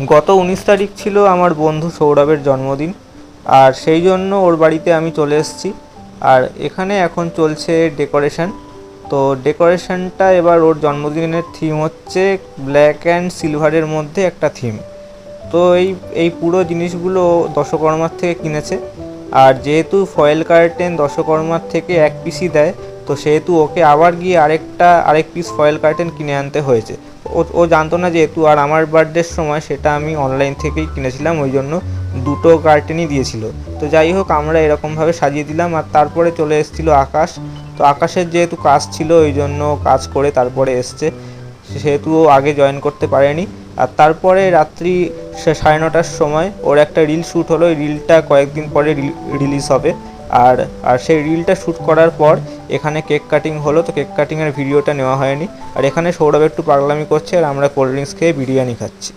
গত 19 তারিখ ছিল আমার বন্ধু সৌরভের জন্মদিন, আর সেই জন্য ওর বাড়িতে আমি চলে এসেছি। আর এখানে এখন চলছে ডেকোরেশন। তো ডেকোরেশনটা এবার ওর জন্মদিনের থিম হচ্ছে ব্ল্যাক অ্যান্ড সিলভারের মধ্যে একটা থিম। তো এই পুরো জিনিসগুলো দশকর্মার থেকে কিনেছে। আর যেহেতু ফয়েল কার্টেন দশকর্মার থেকে এক পিসই দেয়, তো সেহেতু ওকে আবার গিয়ে আরেক পিস ফয়েল কার্টেন কিনে আনতে হয়েছে। ও জানতো না যেহেতু, আর আমার বার্থডের সময় সেটা আমি অনলাইন থেকেই কিনেছিলাম, ওই জন্য দুটো কার্টেনই দিয়েছিল। তো যাই হোক, আমরা এরকমভাবে সাজিয়ে দিলাম। আর তারপরে চলে এসেছিলো আকাশ। তো আকাশের যেহেতু কাজ ছিল ওই জন্য কাজ করে তারপরে এসছে, সেহেতু ও আগে জয়েন করতে পারেনি। আর তারপরে রাত্রি 9:30টার সময় ওর একটা রিল শ্যুট হলো। ওই রিলটা কয়েকদিন পরে রিলিজ হবে। আর আর সেই রিলটা শ্যুট করার পর এখানে কেক কাটিং হলো। তো কেক কাটিংয়ের ভিডিওটা নেওয়া হয়নি। আর এখানে সৌরভ একটু পাগলামি করছে আর আমরা কোল্ড ড্রিঙ্কস খেয়ে বিরিয়ানি খাচ্ছি।